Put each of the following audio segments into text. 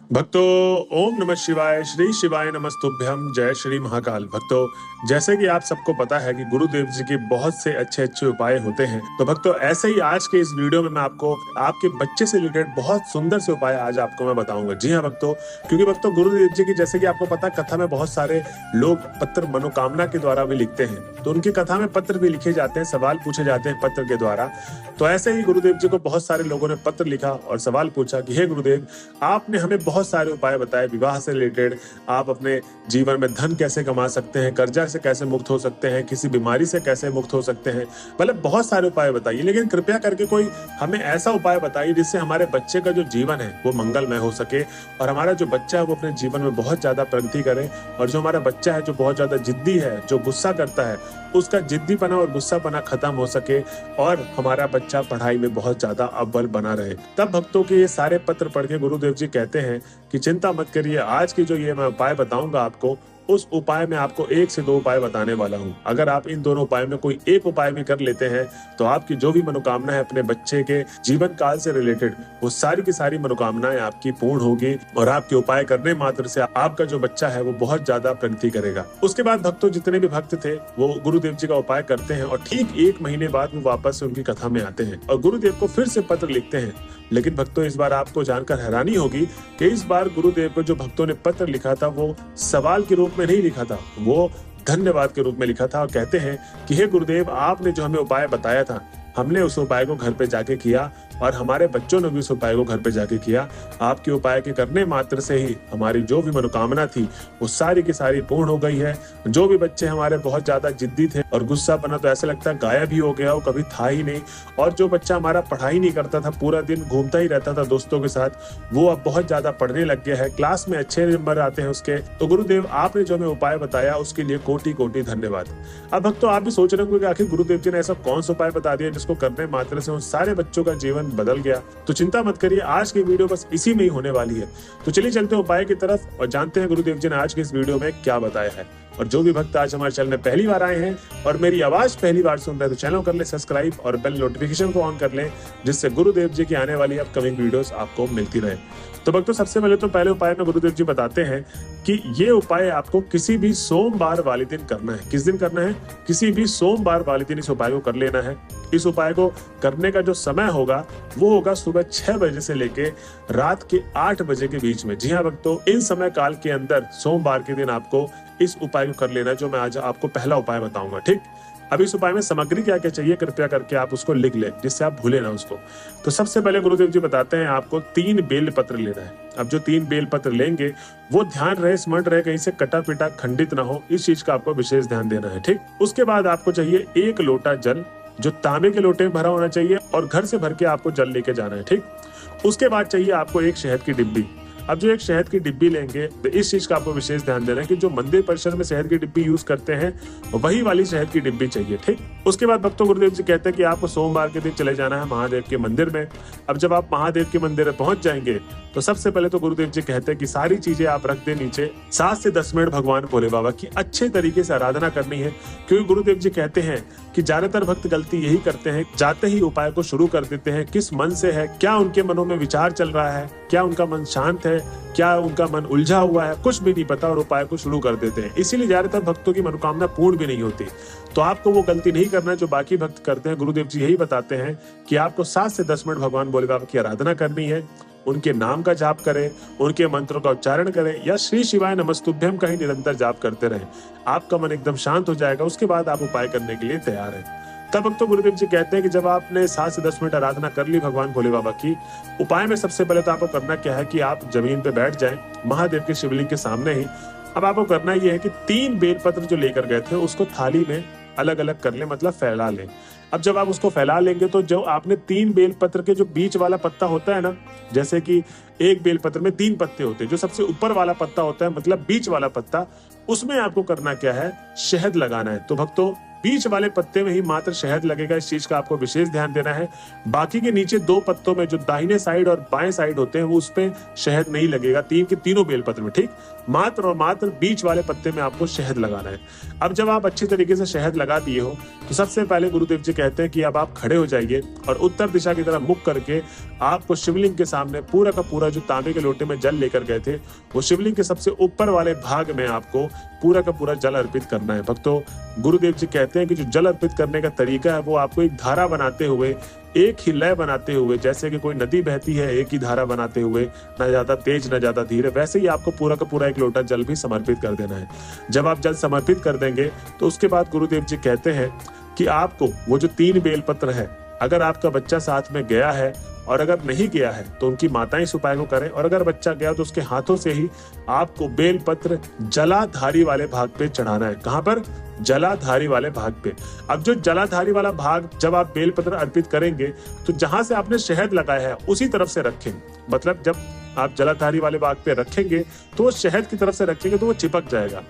भक्तों, ओम नमः शिवाय, श्री शिवाय नमस्तुभ्यम, जय श्री महाकाल। भक्तों, जैसे कि आप सबको पता है कि गुरुदेव जी के बहुत से अच्छे अच्छे उपाय होते हैं। तो भक्तों, ऐसे ही आज के इस वीडियो में मैं आपको आपके बच्चे से रिलेटेड बहुत सुंदर से उपाय आज आपको मैं बताऊंगा। जी हाँ भक्तों, क्योंकि भक्तों गुरुदेव जी की जैसे कि आपको पता, कथा में बहुत सारे लोग पत्र मनोकामना के द्वारा भी लिखते हैं। तो उनकी कथा में पत्र भी लिखे जाते हैं, सवाल पूछे जाते हैं पत्र के द्वारा। तो ऐसे ही गुरुदेव जी को बहुत सारे लोगों ने पत्र लिखा और सवाल पूछा कि हे गुरुदेव, आपने हमें बहुत सारे उपाय बताए विवाह से रिलेटेड। आप अपने जीवन में धन कैसे कमा सकते हैं, कर्जा से कैसे मुक्त हो सकते हैं, किसी बीमारी से कैसे मुक्त हो सकते हैं, मतलब बहुत सारे उपाय बताइए। लेकिन कृपया करके कोई हमें ऐसा उपाय बताइए जिससे हमारे बच्चे का जो जीवन है वो मंगलमय हो सके और हमारा जो बच्चा है वो अपने जीवन में बहुत ज्यादा प्रगति करे। और जो हमारा बच्चा है जो बहुत ज्यादा जिद्दी है, जो गुस्सा करता है, उसका जिद्दीपना और गुस्सापना खत्म हो सके और हमारा बच्चा पढ़ाई में बहुत ज्यादा अव्वल बना रहे। तब भक्तों के ये सारे पत्र पढ़ के गुरुदेव जी कहते हैं कि चिंता मत करिए, आज की जो ये मैं उपाय बताऊंगा आपको, उस उपाय में आपको 1 से 2 उपाय बताने वाला हूं। अगर आप इन दोनों उपाय में कोई एक उपाय भी कर लेते हैं तो आपकी जो भी मनोकामना है अपने बच्चे के जीवन काल से रिलेटेड, वो सारी की सारी मनोकामनाएं आपकी पूर्ण होगी और आपके उपाय करने मात्र से आपका जो बच्चा है वो बहुत ज्यादा प्रगति करेगा। उसके बाद भक्तों, जितने भी भक्त थे वो गुरुदेव जी का उपाय करते हैं और ठीक 1 महीने बाद वो वापस से उनकी कथा में आते हैं और गुरुदेव को फिर से पत्र लिखते हैं। लेकिन भक्तों, इस बार आपको जानकर हैरानी होगी कि इस बार गुरुदेव को जो भक्तों ने पत्र लिखा था वो सवाल के रूप में नहीं लिखा था, वो धन्यवाद के रूप में लिखा था। और कहते हैं कि हे गुरुदेव, आपने जो हमें उपाय बताया था, हमने उस उपाय को घर पे जाके किया और हमारे बच्चों ने भी उस उपाय को घर पे जाके किया। आपके उपाय के करने मात्र से ही हमारी जो भी मनोकामना थी वो सारी की सारी पूर्ण हो गई है। जो भी बच्चे हमारे बहुत ज्यादा जिद्दी थे और गुस्सापना तो ऐसा लगता है गायब ही हो गया हो, कभी था ही नहीं। और जो बच्चा हमारा पढ़ाई नहीं करता था, पूरा दिन घूमता ही रहता था दोस्तों के साथ, वो अब बहुत ज्यादा पढ़ने लग गया है, क्लास में अच्छे नंबर आते हैं उसके। तो गुरुदेव, आपने जो हमें उपाय बताया उसके लिए कोटि कोटि धन्यवाद। अब भक्तों, आप भी सोच रहे होंगे कि आखिर गुरुदेव जी ने ऐसा कौन सा उपाय बता दिया जिसको करने मात्र से उन सारे बच्चों का जीवन बदल गया। तो चिंता मत करिए, आज की वीडियो बस इसी में ही होने वाली है। तो चलिए चलते हैं उपाय की तरफ और जानते हैं गुरुदेव जी ने आज के इस वीडियो में क्या बताया है। और जो भी भक्त आज हमारे चैनल में पहली बार आए हैं और मेरी आवाज पहली बार सुन रहे हैं तो चैनल कर ले सब्सक्राइब और बेल नोटिफिकेशन को ऑन कर लें, जिससे गुरुदेव जी की आने वाली अपकमिंग वीडियोस आपको मिलती रहे। तो भक्तों, सबसे पहले तो पहले उपाय में गुरुदेव जी बताते हैं कि ये उपाय आपको किसी भी सोमवार वाले दिन करना है। किस दिन करना है? किसी भी सोमवार वाले दिन इस उपाय को कर लेना है। इस उपाय को करने का जो समय होगा वो होगा सुबह 6 बजे से लेके रात के 8 बजे के बीच में। जी हाँ भक्तों, इन समय काल के अंदर सोमवार के दिन आपको इस उपाय को कर लेना है, जो मैं आज आपको पहला उपाय बताऊंगा। ठीक, अब इस उपाय में सामग्री क्या क्या चाहिए कृपया करके आप उसको लिख लें, जिससे आप भूले ना उसको। तो सबसे पहले गुरुदेव जी बताते हैं आपको 3 बेल पत्र लेना है। अब जो 3 बेल पत्र लेंगे वो ध्यान रहे, स्मरण रहे, कहीं से कटा पिटा खंडित ना हो, इस चीज का आपको विशेष ध्यान देना है। ठीक, उसके बाद आपको चाहिए 1 लोटा जल, जो तांबे के लोटे में भरा होना चाहिए और घर से भर के आपको जल लेके जाना है। ठीक, उसके बाद चाहिए आपको 1 शहद की डिब्बी। अब जो 1 शहद की डिब्बी लेंगे तो इस चीज का आपको विशेष ध्यान देना है कि जो मंदिर परिसर में शहद की डिब्बी यूज करते हैं वही वाली शहद की डिब्बी चाहिए। ठीक, उसके बाद भक्तों गुरुदेव जी कहते हैं कि आपको सोमवार के दिन चले जाना है महादेव के मंदिर में। अब जब आप महादेव के मंदिर में पहुंच जाएंगे तो सबसे पहले तो गुरुदेव जी कहते हैं कि सारी चीजें आप रख दे नीचे, 7 से 10 मिनट भगवान भोले बाबा की अच्छे तरीके से आराधना करनी है। क्योंकि गुरुदेव जी कहते हैं कि ज्यादातर भक्त गलती यही करते हैं, जाते ही उपाय को शुरू कर देते हैं। किस मन से है, क्या उनके मनों में विचार चल रहा है, क्या उनका मन शांत है, क्या उनका मन उलझा हुआ है, कुछ भी नहीं पता और उपाय को शुरू कर देते हैं। इसीलिए ज्यादातर भक्तों की मनोकामना पूर्ण भी नहीं होती। तो आपको वो गलती नहीं करना है जो बाकी भक्त करते हैं। गुरुदेव जी यही बताते हैं कि आपको 7 से 10 मिनट भगवान भोले बाबा की आराधना करनी है, उनके नाम का जाप करें, उनके मंत्रों का उच्चारण करें या श्री शिवाय नमस्तुभ्यम का ही निरंतर जाप करते रहें। आपका मन एकदम शांत हो जाएगा। उसके बाद आप उपाय करने के लिए तैयार हैं। तब तो गुरुदेव जी कहते हैं कि जब आपने 7 से 10 मिनट आराधना कर ली भगवान भोले बाबा की, उपाय में सबसे पहले तो आपको करना क्या है कि आप जमीन पे बैठ जाएं महादेव के शिवलिंग के सामने ही। अब आपको करना ये है कि 3 बेलपत्र जो लेकर गए थे उसको थाली में अलग अलग कर लें, मतलब फैला लें। अब जब आप उसको फैला लेंगे तो जो आपने 3 बेलपत्र के जो बीच वाला पत्ता होता है ना, जैसे कि एक बेलपत्र में 3 पत्ते होते हैं, जो सबसे ऊपर वाला पत्ता होता है मतलब बीच वाला पत्ता, उसमें आपको करना क्या है, शहद लगाना है। तो भक्तों, बीच वाले पत्ते में ही मात्र शहद लगेगा, इस चीज का आपको विशेष ध्यान देना है। बाकी के नीचे 2 पत्तों में जो दाहिने साइड और बाएं साइड होते हैं वो उस पे शहद नहीं लगेगा, 3 के तीनों बेलपत्र में, ठीक। मात्र और मात्र बीच वाले पत्ते में आपको शहद लगाना है। अब जब आप अच्छी तरीके से शहद लगा दिए हो तो सबसे पहले गुरुदेव जी कहते हैं कि अब आप खड़े हो जाइए और उत्तर दिशा की तरफ मुख करके आपको शिवलिंग के सामने पूरा का पूरा जो तांबे के लोटे में जल लेकर गए थे वो शिवलिंग के सबसे ऊपर वाले भाग में आपको पूरा का पूरा जल अर्पित करना है। भक्तों, गुरुदेव जी कहते हैं कि जो जल अर्पित करने का तरीका है वो आपको एक धारा बनाते हुए, एक ही लय बनाते हुए, जैसे कि कोई नदी बहती है एक ही धारा बनाते हुए, न ज्यादा तेज न ज्यादा धीरे, वैसे ही आपको पूरा का पूरा एक लोटा जल भी समर्पित कर देना है। जब आप जल समर्पित कर देंगे तो उसके बाद गुरुदेव जी कहते हैं कि आपको वो जो 3 बेलपत्र है, अगर आपका बच्चा साथ में गया है और अगर नहीं गया है तो उनकी माताएं इस उपाय को करें, और अगर बच्चा गया तो उसके हाथों से ही आपको बेलपत्र जलाधारी वाले भाग पे चढ़ाना है। कहां पर? जलाधारी वाले भाग पे। अब जो जलाधारी वाला भाग जब आप बेलपत्र अर्पित करेंगे तो जहां से आपने शहद लगाया है उसी तरफ से रखें। मतलब जब आप जलाधारी वाले भाग पे रखेंगे तो वो शहद की तरफ से रखेंगे तो वो चिपक जाएगा,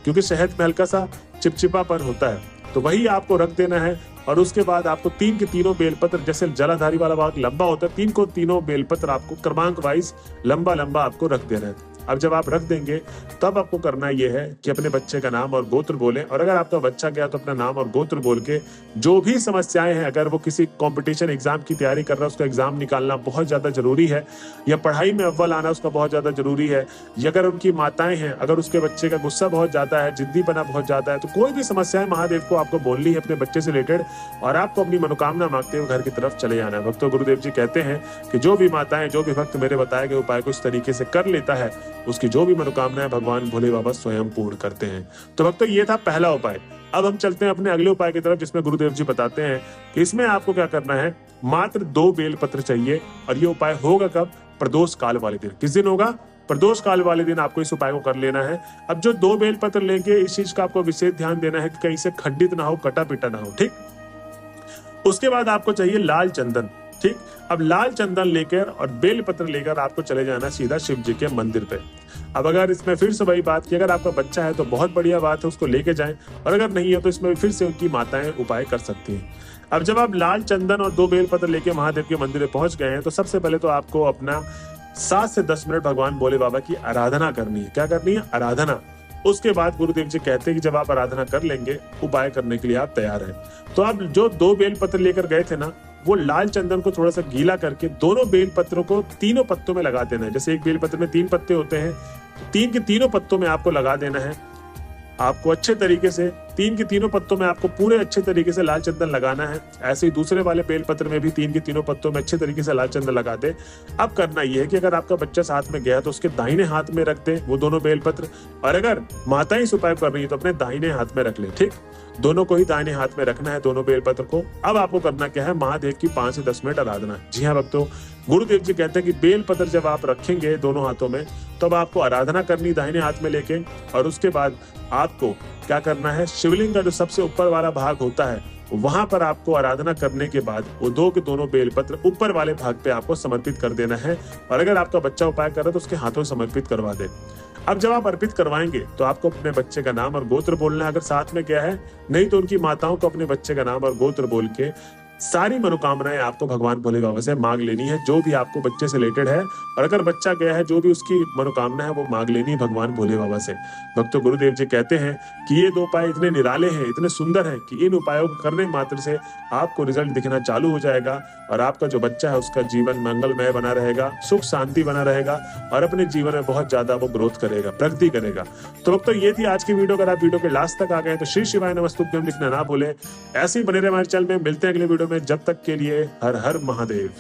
क्योंकि शहद में हल्का सा चिपचिपापन होता है, तो वही आपको रख देना है। और उसके बाद आपको 3 के तीनों बेलपत्र, जैसे जलाधारी वाला भाग लंबा होता है, 3 को तीनों बेलपत्र आपको क्रमांक वाइज लंबा लंबा आपको रख देना है। अब जब आप रख देंगे तब आपको करना यह है कि अपने बच्चे का नाम और गोत्र बोलें, और अगर आपका बच्चा गया तो अपना नाम और गोत्र बोल के जो भी समस्याएं हैं, अगर वो किसी कंपटीशन एग्जाम की तैयारी कर रहा है उसका एग्जाम निकालना बहुत ज्यादा जरूरी है, या पढ़ाई में अव्वल आना उसका बहुत ज्यादा जरूरी है, या अगर उनकी माताएं हैं, अगर उसके बच्चे का गुस्सा बहुत ज्यादा है, जिद्दीपना बहुत ज्यादा है, तो कोई भी समस्याएं महादेव को आपको बोलनी है अपने बच्चे से रिलेटेड, और आपको अपनी मनोकामना मांगते हुए घर की तरफ चले जाना है। भक्तों, गुरुदेव जी कहते हैं कि जो भी माताएं, जो भी भक्त मेरे बताए गए उपाय को इस तरीके से कर लेता है, उसकी जो भी मनोकामनाएं भगवान भोले बाबा स्वयं पूर्ण करते हैं। तो भक्तों, ये था पहला उपाय। अब हम चलते हैं अपने अगले उपाय की तरफ, जिसमें गुरुदेव जी बताते हैं कि इसमें आपको क्या करना है। मात्र 2 बेलपत्र चाहिए, और ये उपाय होगा कब? प्रदोष काल वाले दिन। किस दिन होगा? प्रदोष काल वाले दिन आपको इस उपाय को कर लेना है। अब जो 2 बेलपत्र लेंगे, इस चीज का आपको विशेष ध्यान देना है कि कहीं से खंडित ना हो, कटा पिटा ना हो, ठीक। उसके बाद आपको चाहिए लाल चंदन, ठीक। अब लाल चंदन लेकर और बेलपत्र लेकर आपको चले जाना सीधा शिव जी के मंदिर पे। अब अगर इसमें फिर से वही बात कि अगर आपका बच्चा है तो बहुत बढ़िया बात है, उसको लेके जाएं, और अगर नहीं है तो इसमें फिर से उनकी माताएं उपाय कर सकती हैं। अब जब आप लाल चंदन और 2 बेलपत्र लेके महादेव के मंदिर में पहुंच गए हैं तो सबसे पहले तो आपको अपना 7 से 10 मिनट भगवान भोले बाबा की आराधना करनी है। क्या करनी है? आराधना। उसके बाद गुरुदेव जी कहते हैं कि जब आप आराधना कर लेंगे, उपाय करने के लिए आप तैयार हैं। तो आप जो 2 बेलपत्र लेकर गए थे ना, वो लाल चंदन को थोड़ा सा गीला करके दोनों बेलपत्रों को तीनों पत्तों में लगा देना है। जैसे एक बेलपत्र में 3 पत्ते होते हैं, 3 के तीनों पत्तों में आपको लगा देना है। आपको अच्छे तरीके से 3 के तीनों पत्तों में आपको पूरे अच्छे तरीके से लाल चंदन लगाना है। ऐसे ही दूसरे वाले बेलपत्र में भी 3 के तीनों पत्तों में अच्छे तरीके से लाल चंदन लगा दे। अब करना यह है कि अगर आपका बच्चा साथ में गया तो उसके दाहिने हाथ में रख दे वो दोनों बेलपत्र, और अगर माताएं इस उपाय कर रही है तो अपने दाहिने हाथ में रख ले, ठीक। दोनों को ही दाहिने हाथ में रखना है, दोनों बेलपत्र को। अब आपको करना क्या है? महादेव की 5 से 10 मिनट आराधना। जी हाँ भक्तों, गुरुदेव जी कहते हैं कि बेलपत्र जब आप रखेंगे दोनों हाथों में, तब आपको आराधना करनी दाहिने हाथ में लेके, और उसके बाद आपको क्या करना है? शिवलिंग का जो सबसे ऊपर वाला भाग होता है वहां पर आपको आराधना करने के बाद वो 2 के दोनों बेलपत्र ऊपर वाले भाग पे आपको समर्पित कर देना है, और अगर आपका बच्चा उपाय कर रहा है तो उसके हाथों समर्पित करवा दे। अब जब आप अर्पित करवाएंगे तो आपको अपने बच्चे का नाम और गोत्र बोलना है, अगर साथ में गया है, नहीं तो उनकी माताओं को अपने बच्चे का नाम और गोत्र बोल के सारी मनोकामनाएं आपको भगवान भोले बाबा से मांग लेनी है, जो भी आपको बच्चे से रिलेटेड है, और अगर बच्चा गया है जो भी उसकी मनोकामना है वो मांग लेनी है भगवान भोले बाबा से। भक्तों, गुरुदेव जी कहते हैं कि ये 2 उपाय इतने निराले हैं, इतने सुंदर हैं कि इन उपायों को करने मात्र से आपको रिजल्ट दिखना चालू हो जाएगा, और आपका जो बच्चा है उसका जीवन मंगलमय बना रहेगा, सुख शांति बना रहेगा, और अपने जीवन में बहुत ज्यादा वो ग्रोथ करेगा, प्रगति करेगा। तो भक्तों, ये थी आज की वीडियो। अगर आप वीडियो के लास्ट तक आ गए तो श्री शिवाय नमस्तुभ्यम लिखना ना भूलें। ऐसे ही बने रहे हमारे चैनल में। मिलते हैं अगले वीडियो में, जब तक के लिए हर हर महादेव।